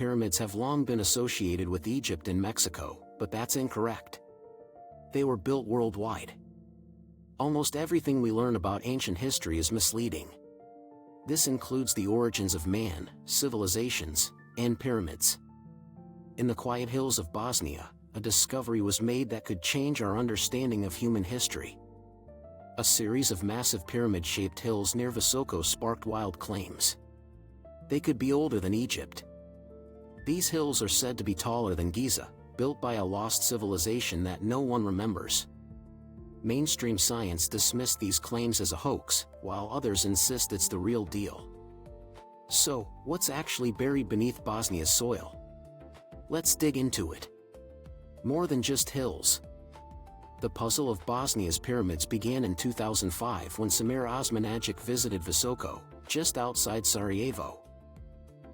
pyramids have long been associated with Egypt and Mexico, but that's incorrect. They were built worldwide. Almost everything we learn about ancient history is misleading. This includes the origins of man, civilizations, and pyramids. In the quiet hills of Bosnia, a discovery was made that could change our understanding of human history. A series of massive pyramid-shaped hills near Visoko sparked wild claims. They could be older than Egypt. These hills are said to be taller than Giza, built by a lost civilization that no one remembers. Mainstream science dismissed these claims as a hoax, while others insist it's the real deal. So, what's actually buried beneath Bosnia's soil? Let's dig into it. More than just hills. The puzzle of Bosnia's pyramids began in 2005 when Samir Osmanagic visited Visoko, just outside Sarajevo.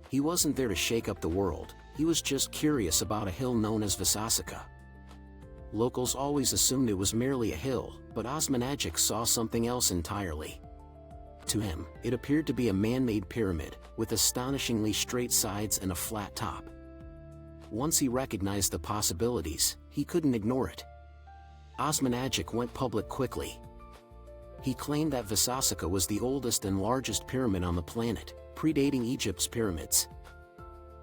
He wasn't there to shake up the world, he was just curious about a hill known as Visasika. Locals always assumed it was merely a hill, but Osmanagic saw something else entirely. To him, it appeared to be a man-made pyramid, with astonishingly straight sides and a flat top. Once he recognized the possibilities, he couldn't ignore it. Osmanagic went public quickly. He claimed that Visasika was the oldest and largest pyramid on the planet, predating Egypt's pyramids.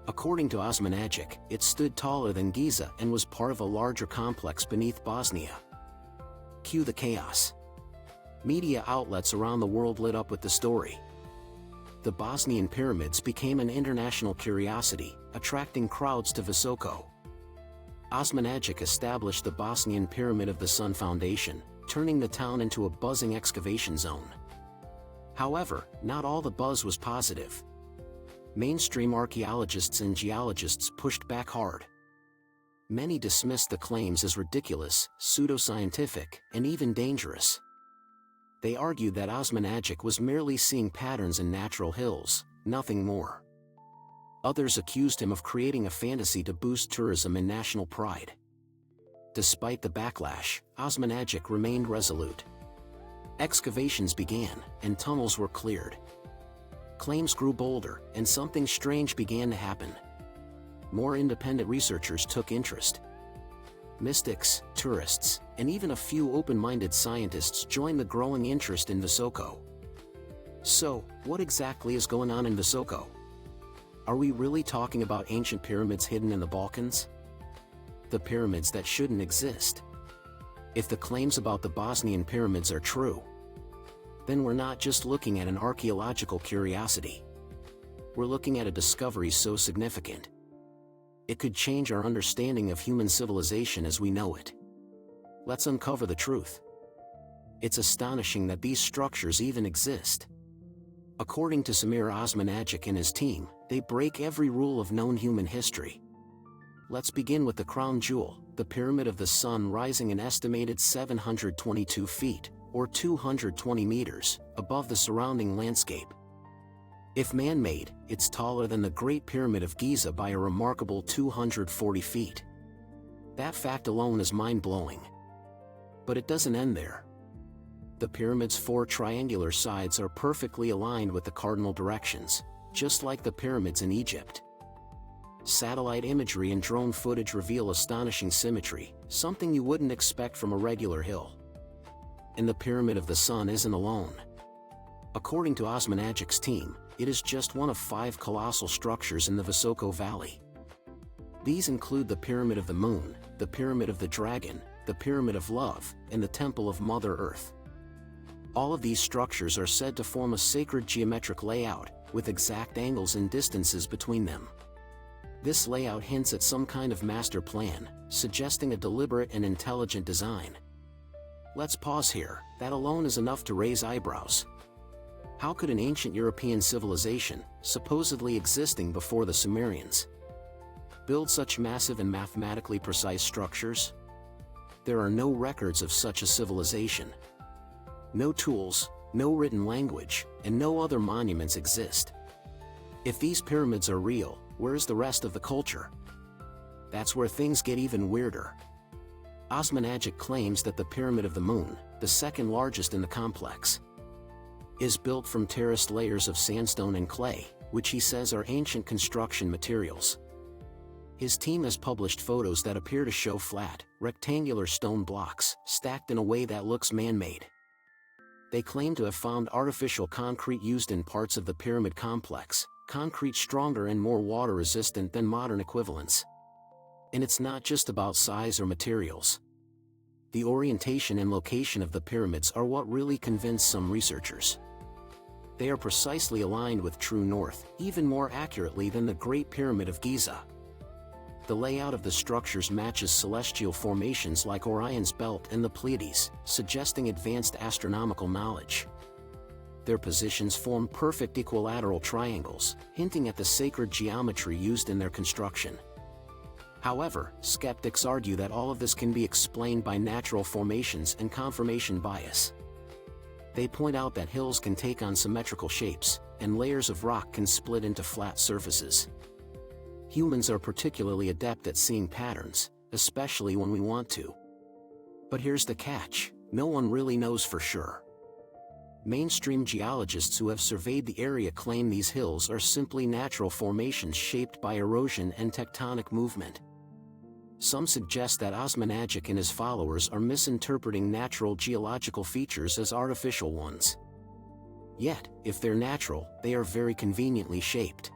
According to Osmanagic, it stood taller than Giza and was part of a larger complex beneath Bosnia. Cue the chaos. Media outlets around the world lit up with the story. The Bosnian pyramids became an international curiosity, attracting crowds to Visoko. Osmanagic established the Bosnian Pyramid of the Sun Foundation, turning the town into a buzzing excavation zone. However, not all the buzz was positive. Mainstream archaeologists and geologists pushed back hard. Many dismissed the claims as ridiculous, pseudoscientific, and even dangerous. They argued that Osmanagic was merely seeing patterns in natural hills, nothing more. Others accused him of creating a fantasy to boost tourism and national pride. Despite the backlash, Osmanagic remained resolute. Excavations began, and tunnels were cleared. Claims grew bolder, and something strange began to happen. More independent researchers took interest. Mystics, tourists, and even a few open-minded scientists joined the growing interest in Visoko. So, what exactly is going on in Visoko? Are we really talking about ancient pyramids hidden in the Balkans? The pyramids that shouldn't exist? If the claims about the Bosnian pyramids are true, then we're not just looking at an archaeological curiosity. We're looking at a discovery so significant. It could change our understanding of human civilization as we know it. Let's uncover the truth. It's astonishing that these structures even exist. According to Samir Osmanagic and his team, they break every rule of known human history. Let's begin with the crown jewel, the Pyramid of the Sun, rising an estimated 722 feet, or 220 meters, above the surrounding landscape. If man-made, it's taller than the Great Pyramid of Giza by a remarkable 240 feet. That fact alone is mind-blowing. But it doesn't end there. The pyramid's four triangular sides are perfectly aligned with the cardinal directions, just like the pyramids in Egypt. Satellite imagery and drone footage reveal astonishing symmetry, something you wouldn't expect from a regular hill. And the Pyramid of the Sun isn't alone. According to Osmanagic's team, it is just one of 5 colossal structures in the Visoko Valley. These include the Pyramid of the Moon, the Pyramid of the Dragon, the Pyramid of Love, and the Temple of Mother Earth. All of these structures are said to form a sacred geometric layout, with exact angles and distances between them. This layout hints at some kind of master plan, suggesting a deliberate and intelligent design. Let's pause here. That alone is enough to raise eyebrows. How could an ancient European civilization, supposedly existing before the Sumerians, build such massive and mathematically precise structures? There are no records of such a civilization. No tools, no written language, and no other monuments exist. If these pyramids are real, where's the rest of the culture? That's where things get even weirder. Osmanagic claims that the Pyramid of the Moon, the second largest in the complex, is built from terraced layers of sandstone and clay, which he says are ancient construction materials. His team has published photos that appear to show flat, rectangular stone blocks, stacked in a way that looks man-made. They claim to have found artificial concrete used in parts of the pyramid complex, concrete stronger and more water-resistant than modern equivalents. And it's not just about size or materials. The orientation and location of the pyramids are what really convince some researchers. They are precisely aligned with true north, even more accurately than the Great Pyramid of Giza. The layout of the structures matches celestial formations like Orion's Belt and the Pleiades, suggesting advanced astronomical knowledge. Their positions form perfect equilateral triangles, hinting at the sacred geometry used in their construction. However, skeptics argue that all of this can be explained by natural formations and confirmation bias. They point out that hills can take on symmetrical shapes, and layers of rock can split into flat surfaces. Humans are particularly adept at seeing patterns, especially when we want to. But here's the catch: no one really knows for sure. Mainstream geologists who have surveyed the area claim these hills are simply natural formations shaped by erosion and tectonic movement. Some suggest that Osmanagic and his followers are misinterpreting natural geological features as artificial ones. Yet, if they're natural, they are very conveniently shaped.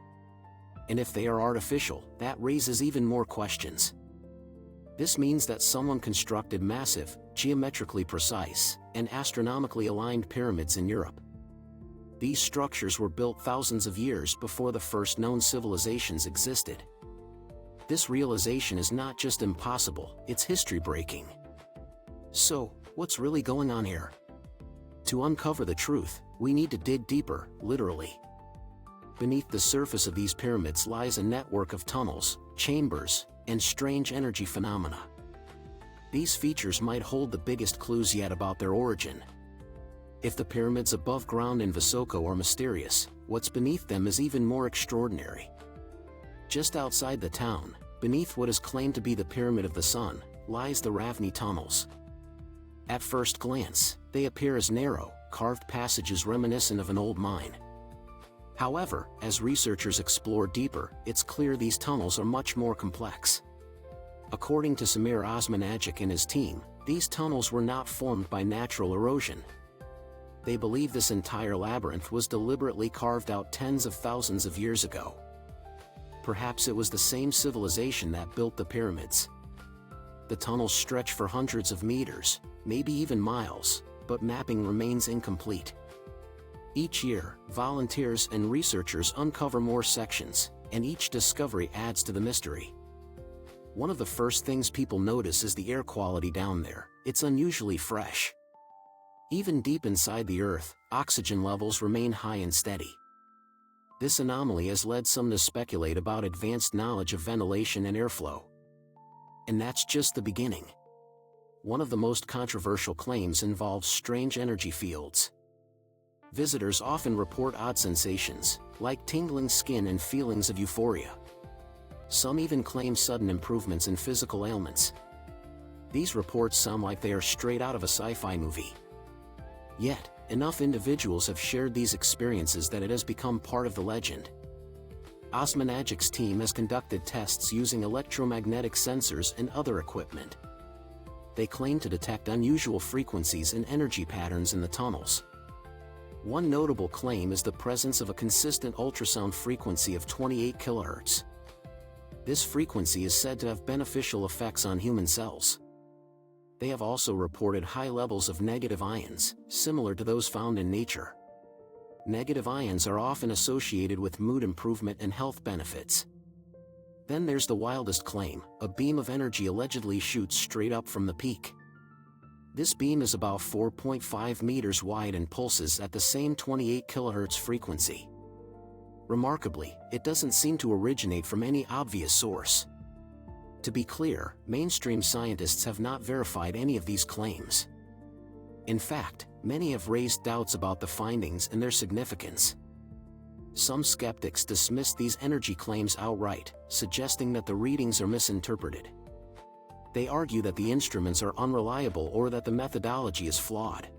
And if they are artificial, that raises even more questions. This means that someone constructed massive, geometrically precise, and astronomically aligned pyramids in Europe. These structures were built thousands of years before the first known civilizations existed. This realization is not just impossible, it's history-breaking. So, what's really going on here? To uncover the truth, we need to dig deeper, literally. Beneath the surface of these pyramids lies a network of tunnels, chambers, and strange energy phenomena. These features might hold the biggest clues yet about their origin. If the pyramids above ground in Visoko are mysterious, what's beneath them is even more extraordinary. Just outside the town, beneath what is claimed to be the Pyramid of the Sun, lies the Ravni tunnels. At first glance, they appear as narrow, carved passages reminiscent of an old mine. However, as researchers explore deeper, it's clear these tunnels are much more complex. According to Samir Osmanagic and his team, these tunnels were not formed by natural erosion. They believe this entire labyrinth was deliberately carved out tens of thousands of years ago. Perhaps it was the same civilization that built the pyramids. The tunnels stretch for hundreds of meters, maybe even miles, but mapping remains incomplete. Each year, volunteers and researchers uncover more sections, and each discovery adds to the mystery. One of the first things people notice is the air quality down there. It's unusually fresh. Even deep inside the earth, oxygen levels remain high and steady. This anomaly has led some to speculate about advanced knowledge of ventilation and airflow. And that's just the beginning. One of the most controversial claims involves strange energy fields. Visitors often report odd sensations, like tingling skin and feelings of euphoria. Some even claim sudden improvements in physical ailments. These reports sound like they are straight out of a sci-fi movie. Yet, enough individuals have shared these experiences that it has become part of the legend. Osmanagic's team has conducted tests using electromagnetic sensors and other equipment. They claim to detect unusual frequencies and energy patterns in the tunnels. One notable claim is the presence of a consistent ultrasound frequency of 28 kHz. This frequency is said to have beneficial effects on human cells. They have also reported high levels of negative ions, similar to those found in nature. Negative ions are often associated with mood improvement and health benefits. Then there's the wildest claim: a beam of energy allegedly shoots straight up from the peak. This beam is about 4.5 meters wide and pulses at the same 28 kHz frequency. Remarkably, it doesn't seem to originate from any obvious source. To be clear, mainstream scientists have not verified any of these claims. In fact, many have raised doubts about the findings and their significance. Some skeptics dismiss these energy claims outright, suggesting that the readings are misinterpreted. They argue that the instruments are unreliable or that the methodology is flawed.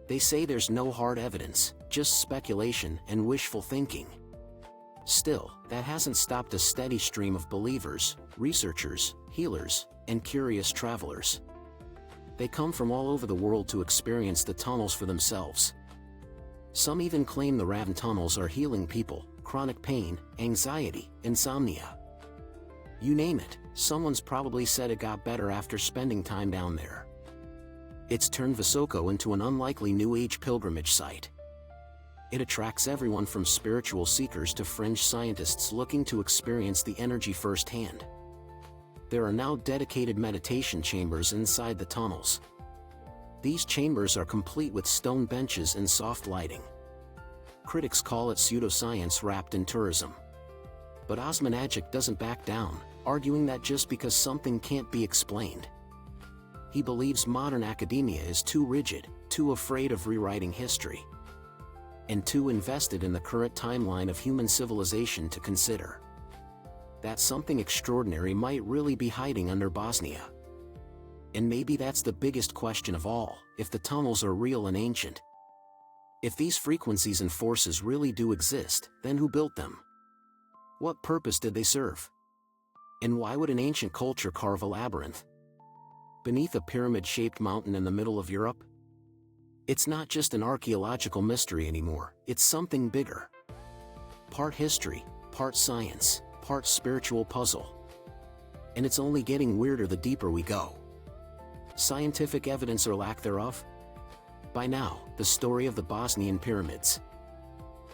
They say there's no hard evidence, just speculation and wishful thinking. Still, that hasn't stopped a steady stream of believers, researchers, healers, and curious travelers. They come from all over the world to experience the tunnels for themselves. Some even claim the Raven tunnels are healing people, chronic pain, anxiety, insomnia. You name it, someone's probably said it got better after spending time down there. It's turned Visoko into an unlikely New Age pilgrimage site. It attracts everyone from spiritual seekers to fringe scientists looking to experience the energy firsthand. There are now dedicated meditation chambers inside the tunnels. These chambers are complete with stone benches and soft lighting. Critics call it pseudoscience wrapped in tourism. But Osmanagic doesn't back down, arguing that just because something can't be explained. He believes modern academia is too rigid, too afraid of rewriting history, and too invested in the current timeline of human civilization to consider that something extraordinary might really be hiding under Bosnia. And maybe that's the biggest question of all, if the tunnels are real and ancient. If these frequencies and forces really do exist, then who built them? What purpose did they serve? And why would an ancient culture carve a labyrinth beneath a pyramid-shaped mountain in the middle of Europe? It's not just an archaeological mystery anymore, it's something bigger. Part history, part science, part spiritual puzzle. And it's only getting weirder the deeper we go. Scientific evidence or lack thereof? By now, the story of the Bosnian Pyramids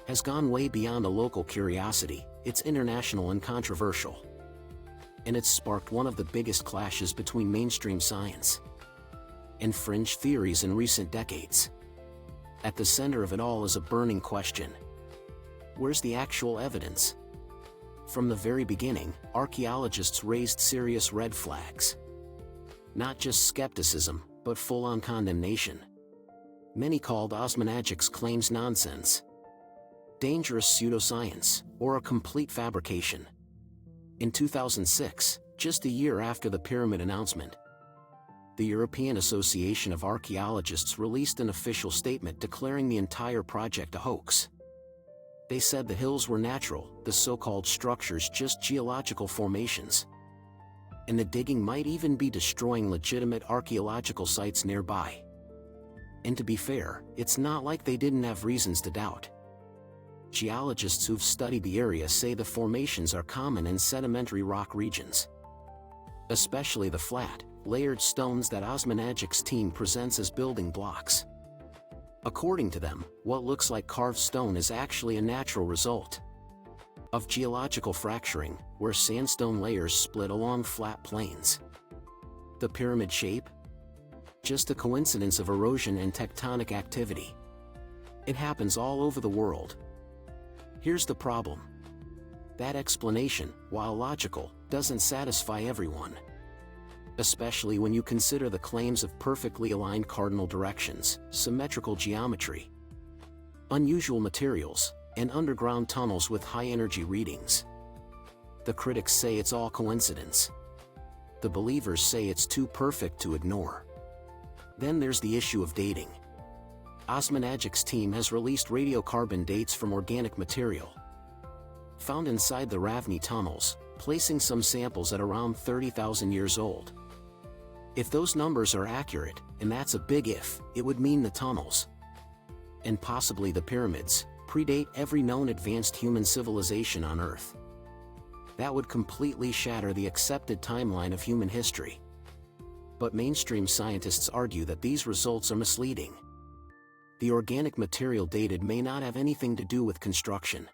has gone way beyond a local curiosity. It's international and controversial. And it's sparked one of the biggest clashes between mainstream science and fringe theories in recent decades. At the center of it all is a burning question. Where's the actual evidence? From the very beginning, archaeologists raised serious red flags. Not just skepticism, but full-on condemnation. Many called Osmanagic's claims nonsense, dangerous pseudoscience, or a complete fabrication. In 2006, just a year after the pyramid announcement, the European Association of Archaeologists released an official statement declaring the entire project a hoax. They said the hills were natural, the so-called structures just geological formations, and the digging might even be destroying legitimate archaeological sites nearby. And to be fair, it's not like they didn't have reasons to doubt. Geologists who've studied the area say the formations are common in sedimentary rock regions, especially the flat, layered stones that Osmanagic's team presents as building blocks. According to them, what looks like carved stone is actually a natural result of geological fracturing, where sandstone layers split along flat plains. The pyramid shape? Just a coincidence of erosion and tectonic activity. It happens all over the world. Here's the problem. That explanation, while logical, doesn't satisfy everyone. Especially when you consider the claims of perfectly aligned cardinal directions, symmetrical geometry, unusual materials, and underground tunnels with high-energy readings. The critics say it's all coincidence. The believers say it's too perfect to ignore. Then there's the issue of dating. Osmanagic's team has released radiocarbon dates from organic material found inside the Ravni tunnels, placing some samples at around 30,000 years old. If those numbers are accurate, and that's a big if, it would mean the tunnels, and possibly the pyramids, predate every known advanced human civilization on Earth. That would completely shatter the accepted timeline of human history. But mainstream scientists argue that these results are misleading. The organic material dated may not have anything to do with construction.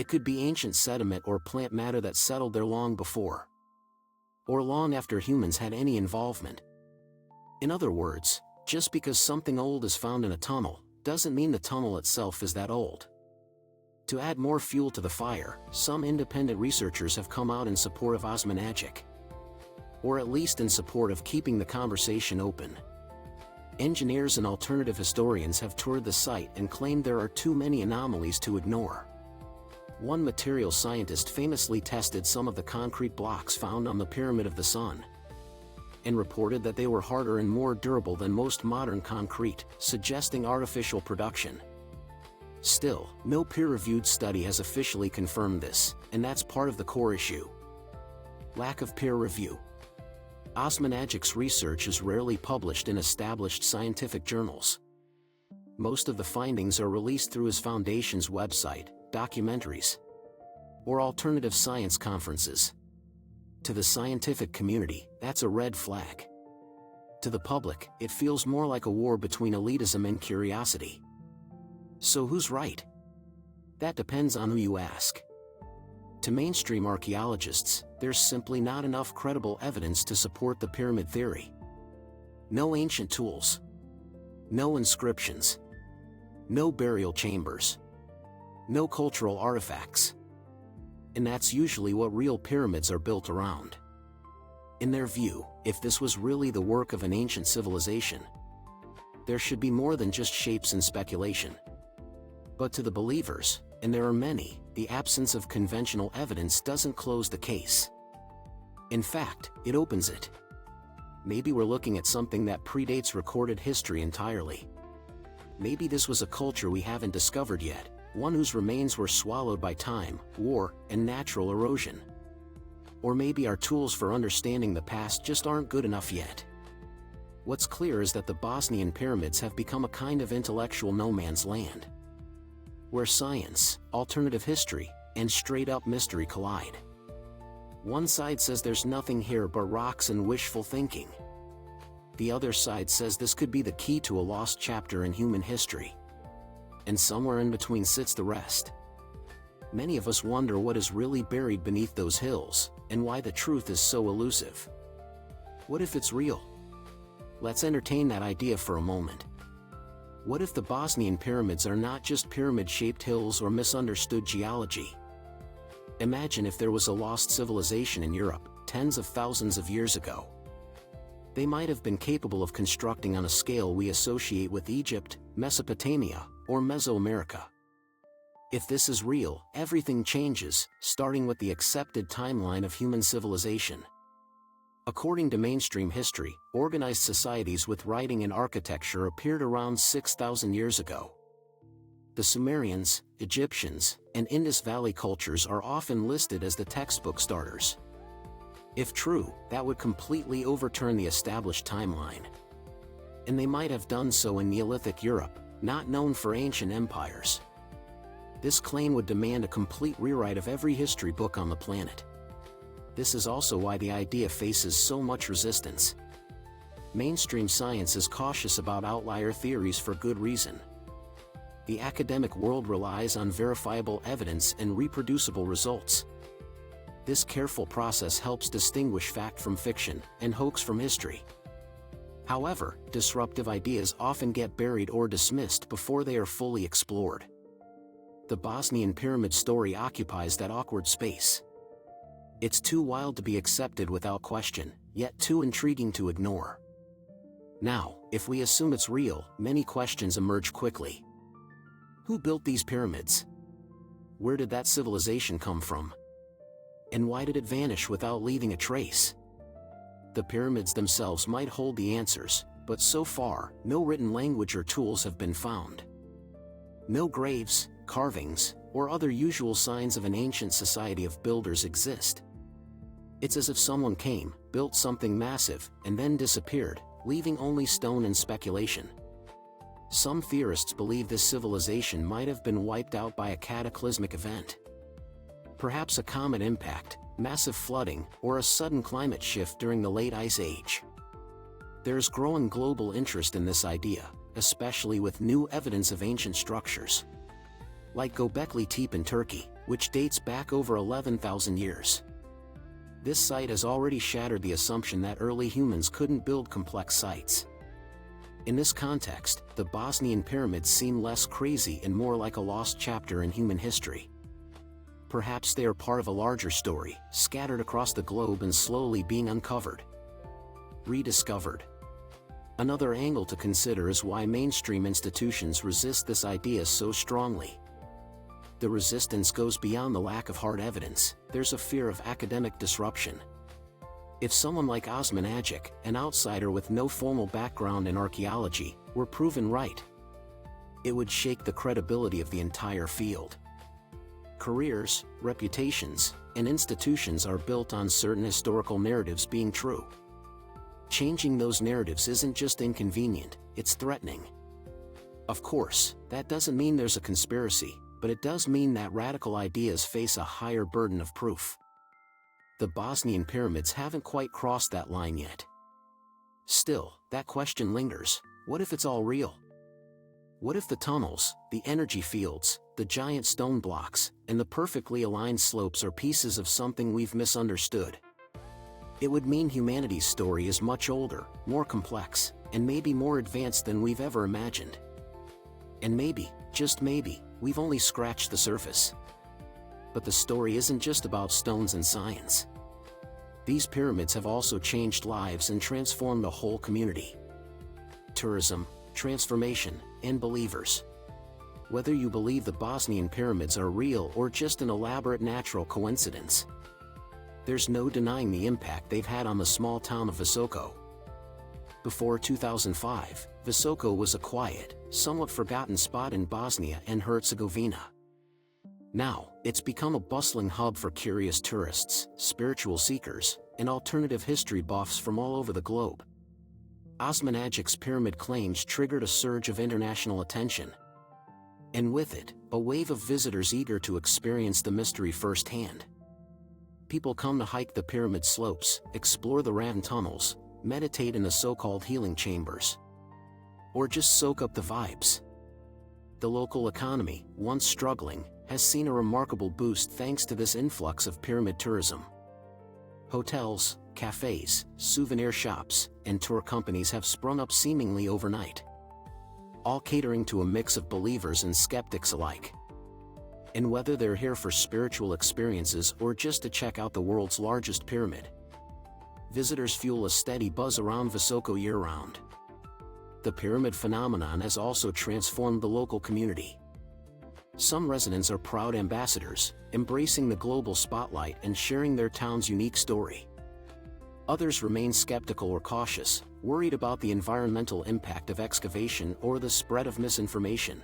It could be ancient sediment or plant matter that settled there long before, or long after humans had any involvement. In other words, just because something old is found in a tunnel, doesn't mean the tunnel itself is that old. To add more fuel to the fire, some independent researchers have come out in support of Osmanagic, or at least in support of keeping the conversation open. Engineers and alternative historians have toured the site and claimed there are too many anomalies to ignore. One material scientist famously tested some of the concrete blocks found on the Pyramid of the Sun, and reported that they were harder and more durable than most modern concrete, suggesting artificial production. Still, no peer-reviewed study has officially confirmed this, and that's part of the core issue. Lack of peer review. Osmanagic's research is rarely published in established scientific journals. Most of the findings are released through his foundation's website, documentaries, or alternative science conferences. To the scientific community, that's a red flag. To the public, it feels more like a war between elitism and curiosity. So who's right? That depends on who you ask. To mainstream archaeologists, there's simply not enough credible evidence to support the pyramid theory. No ancient tools. No inscriptions. No burial chambers. No cultural artifacts. And that's usually what real pyramids are built around. In their view, if this was really the work of an ancient civilization, there should be more than just shapes and speculation. But to the believers, and there are many, the absence of conventional evidence doesn't close the case. In fact, it opens it. Maybe we're looking at something that predates recorded history entirely. Maybe this was a culture we haven't discovered yet, one whose remains were swallowed by time, war, and natural erosion. Or maybe our tools for understanding the past just aren't good enough yet. What's clear is that the Bosnian pyramids have become a kind of intellectual no man's land, where science, alternative history, and straight-up mystery collide. One side says there's nothing here but rocks and wishful thinking. The other side says this could be the key to a lost chapter in human history. And somewhere in between sits the rest. Many of us wonder what is really buried beneath those hills, and why the truth is so elusive. What if it's real? Let's entertain that idea for a moment. What if the Bosnian pyramids are not just pyramid-shaped hills or misunderstood geology? Imagine if there was a lost civilization in Europe, tens of thousands of years ago. They might have been capable of constructing on a scale we associate with Egypt, Mesopotamia, or Mesoamerica. If this is real, everything changes, starting with the accepted timeline of human civilization. According to mainstream history, organized societies with writing and architecture appeared around 6,000 years ago. The Sumerians, Egyptians, and Indus Valley cultures are often listed as the textbook starters. If true, that would completely overturn the established timeline. And they might have done so in Neolithic Europe, not known for ancient empires. This claim would demand a complete rewrite of every history book on the planet. This is also why the idea faces so much resistance. Mainstream science is cautious about outlier theories for good reason. The academic world relies on verifiable evidence and reproducible results. This careful process helps distinguish fact from fiction, and hoax from history. However, disruptive ideas often get buried or dismissed before they are fully explored. The Bosnian pyramid story occupies that awkward space. It's too wild to be accepted without question, yet too intriguing to ignore. Now, if we assume it's real, many questions emerge quickly. Who built these pyramids? Where did that civilization come from? And why did it vanish without leaving a trace? The pyramids themselves might hold the answers, but so far, no written language or tools have been found. No graves, carvings, or other usual signs of an ancient society of builders exist. It's as if someone came, built something massive, and then disappeared, leaving only stone and speculation. Some theorists believe this civilization might have been wiped out by a cataclysmic event. Perhaps a comet impact, massive flooding, or a sudden climate shift during the late Ice Age. There's growing global interest in this idea, especially with new evidence of ancient structures, like Göbekli Tepe in Turkey, which dates back over 11,000 years. This site has already shattered the assumption that early humans couldn't build complex sites. In this context, the Bosnian pyramids seem less crazy and more like a lost chapter in human history. Perhaps they are part of a larger story, scattered across the globe and slowly being uncovered, rediscovered. Another angle to consider is why mainstream institutions resist this idea so strongly. The resistance goes beyond the lack of hard evidence. There's a fear of academic disruption. If someone like Osmanagic, an outsider with no formal background in archaeology, were proven right, it would shake the credibility of the entire field. Careers, reputations, and institutions are built on certain historical narratives being true. Changing those narratives isn't just inconvenient, it's threatening. Of course, that doesn't mean there's a conspiracy, but it does mean that radical ideas face a higher burden of proof. The Bosnian pyramids haven't quite crossed that line yet. Still, that question lingers: what if it's all real? What if the tunnels, the energy fields, the giant stone blocks, and the perfectly aligned slopes are pieces of something we've misunderstood? It would mean humanity's story is much older, more complex, and maybe more advanced than we've ever imagined. And maybe, just maybe, we've only scratched the surface. But the story isn't just about stones and science. These pyramids have also changed lives and transformed the whole community. Tourism, transformation, and believers. Whether you believe the Bosnian pyramids are real or just an elaborate natural coincidence, there's no denying the impact they've had on the small town of Visoko. Before 2005, Visoko was a quiet, somewhat forgotten spot in Bosnia and Herzegovina. Now, it's become a bustling hub for curious tourists, spiritual seekers, and alternative history buffs from all over the globe. Osmanagic's pyramid claims triggered a surge of international attention. And with it, a wave of visitors eager to experience the mystery firsthand. People come to hike the pyramid slopes, explore the rammed tunnels, meditate in the so-called healing chambers, or just soak up the vibes. The local economy, once struggling, has seen a remarkable boost thanks to this influx of pyramid tourism. Hotels, cafes, souvenir shops, and tour companies have sprung up seemingly overnight, all catering to a mix of believers and skeptics alike. And whether they're here for spiritual experiences or just to check out the world's largest pyramid, visitors fuel a steady buzz around Visoko year-round. The pyramid phenomenon has also transformed the local community. Some residents are proud ambassadors, embracing the global spotlight and sharing their town's unique story. Others remain skeptical or cautious, worried about the environmental impact of excavation or the spread of misinformation.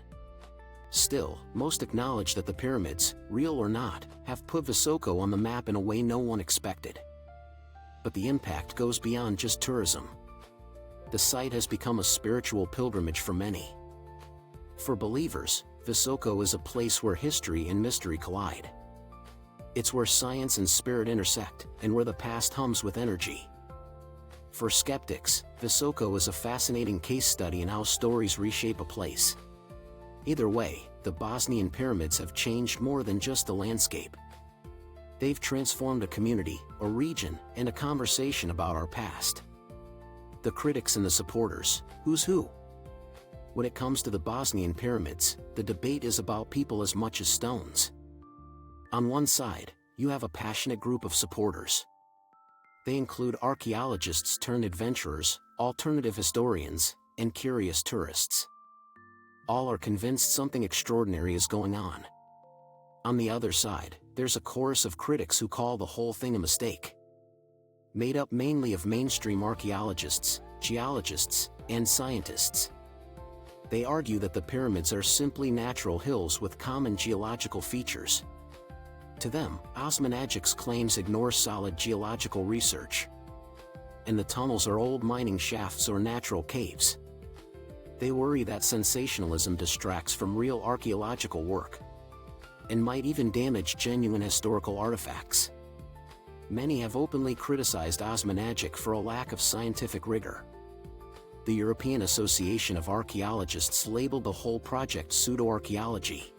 Still, most acknowledge that the pyramids, real or not, have put Visoko on the map in a way no one expected. But the impact goes beyond just tourism. The site has become a spiritual pilgrimage for many. For believers, Visoko is a place where history and mystery collide. It's where science and spirit intersect, and where the past hums with energy. For skeptics, Visoko is a fascinating case study in how stories reshape a place. Either way, the Bosnian pyramids have changed more than just the landscape. They've transformed a community, a region, and a conversation about our past. The critics and the supporters, who's who? When it comes to the Bosnian pyramids, the debate is about people as much as stones. On one side, you have a passionate group of supporters. They include archaeologists turned adventurers, alternative historians, and curious tourists. All are convinced something extraordinary is going on. On the other side, there's a chorus of critics who call the whole thing a mistake. Made up mainly of mainstream archaeologists, geologists, and scientists. They argue that the pyramids are simply natural hills with common geological features. To them, Osmanagic's claims ignore solid geological research. And the tunnels are old mining shafts or natural caves. They worry that sensationalism distracts from real archaeological work, and might even damage genuine historical artifacts. Many have openly criticized Osmanagic for a lack of scientific rigor. The European Association of Archaeologists labeled the whole project pseudo-archaeology.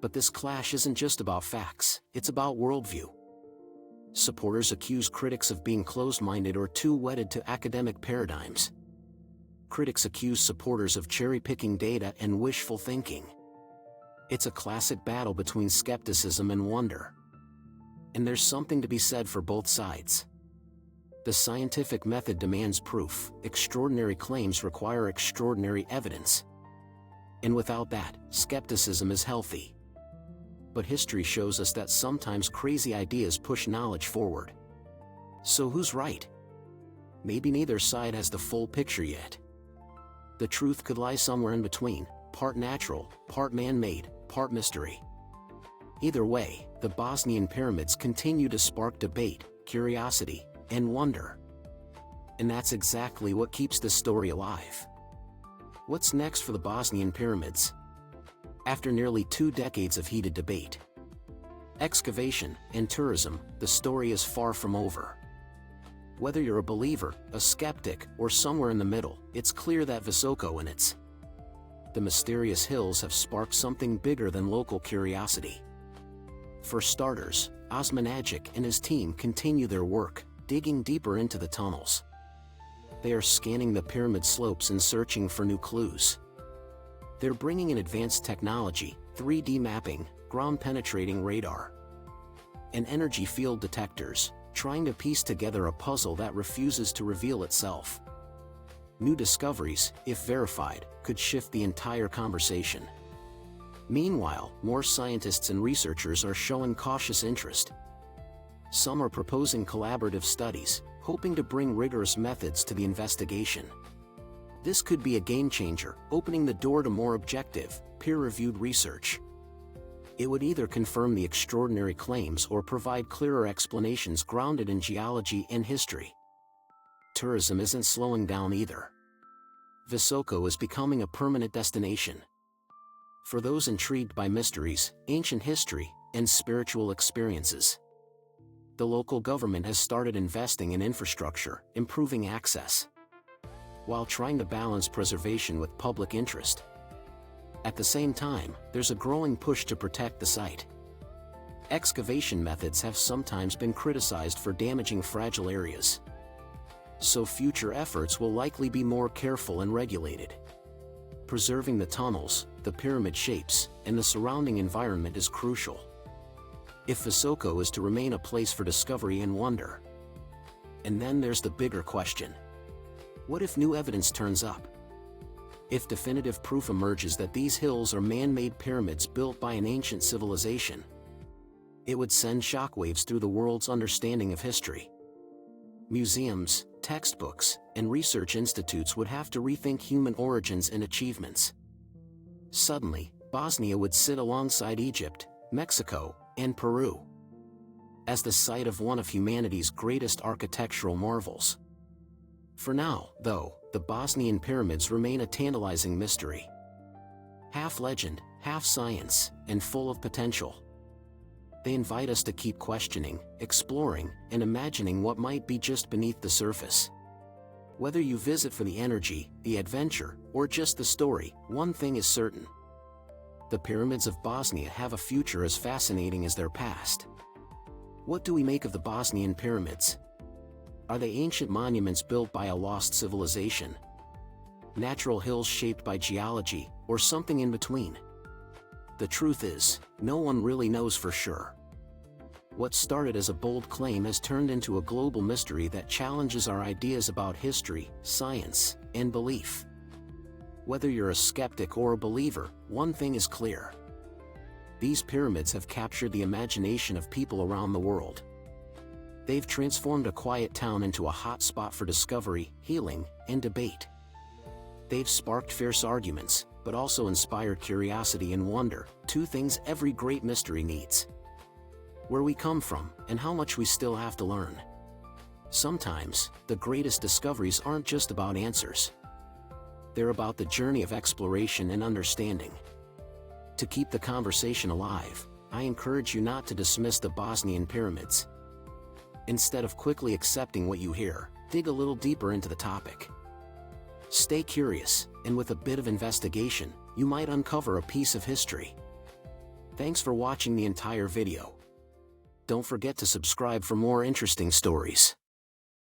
But this clash isn't just about facts, it's about worldview. Supporters accuse critics of being closed-minded or too wedded to academic paradigms. Critics accuse supporters of cherry-picking data and wishful thinking. It's a classic battle between skepticism and wonder. And there's something to be said for both sides. The scientific method demands proof, extraordinary claims require extraordinary evidence. And without that, skepticism is healthy. But history shows us that sometimes crazy ideas push knowledge forward. So who's right? Maybe neither side has the full picture yet. The truth could lie somewhere in between, part natural, part man-made, part mystery. Either way, the Bosnian pyramids continue to spark debate, curiosity, and wonder. And that's exactly what keeps this story alive. What's next for the Bosnian pyramids? After nearly 2 decades of heated debate, excavation, and tourism, the story is far from over. Whether you're a believer, a skeptic, or somewhere in the middle, it's clear that Visoko and the mysterious hills have sparked something bigger than local curiosity. For starters, Osmanagic and his team continue their work, digging deeper into the tunnels. They are scanning the pyramid slopes and searching for new clues. They're bringing in advanced technology, 3D mapping, ground-penetrating radar, and energy field detectors, trying to piece together a puzzle that refuses to reveal itself. New discoveries, if verified, could shift the entire conversation. Meanwhile, more scientists and researchers are showing cautious interest. Some are proposing collaborative studies, hoping to bring rigorous methods to the investigation. This could be a game-changer, opening the door to more objective, peer-reviewed research. It would either confirm the extraordinary claims or provide clearer explanations grounded in geology and history. Tourism isn't slowing down either. Visoko is becoming a permanent destination. For those intrigued by mysteries, ancient history, and spiritual experiences, the local government has started investing in infrastructure, improving access, while trying to balance preservation with public interest. At the same time, there's a growing push to protect the site. Excavation methods have sometimes been criticized for damaging fragile areas, so future efforts will likely be more careful and regulated. Preserving the tunnels, the pyramid shapes, and the surrounding environment is crucial if Visoko is to remain a place for discovery and wonder. And then there's the bigger question. What if new evidence turns up? If definitive proof emerges that these hills are man-made pyramids built by an ancient civilization, it would send shockwaves through the world's understanding of history. Museums, textbooks, and research institutes would have to rethink human origins and achievements. Suddenly, Bosnia would sit alongside Egypt, Mexico, and Peru as the site of one of humanity's greatest architectural marvels. For now, though, the Bosnian pyramids remain a tantalizing mystery. Half legend, half science, and full of potential. They invite us to keep questioning, exploring, and imagining what might be just beneath the surface. Whether you visit for the energy, the adventure, or just the story, one thing is certain. The pyramids of Bosnia have a future as fascinating as their past. What do we make of the Bosnian pyramids? Are they ancient monuments built by a lost civilization? Natural hills shaped by geology, or something in between? The truth is, no one really knows for sure. What started as a bold claim has turned into a global mystery that challenges our ideas about history, science, and belief. Whether you're a skeptic or a believer, one thing is clear. These pyramids have captured the imagination of people around the world. They've transformed a quiet town into a hot spot for discovery, healing, and debate. They've sparked fierce arguments, but also inspired curiosity and wonder, 2 things every great mystery needs. Where we come from, and how much we still have to learn. Sometimes, the greatest discoveries aren't just about answers. They're about the journey of exploration and understanding. To keep the conversation alive, I encourage you not to dismiss the Bosnian pyramids. Instead of quickly accepting what you hear, dig a little deeper into the topic. Stay curious, and with a bit of investigation, you might uncover a piece of history. Thanks for watching the entire video. Don't forget to subscribe for more interesting stories.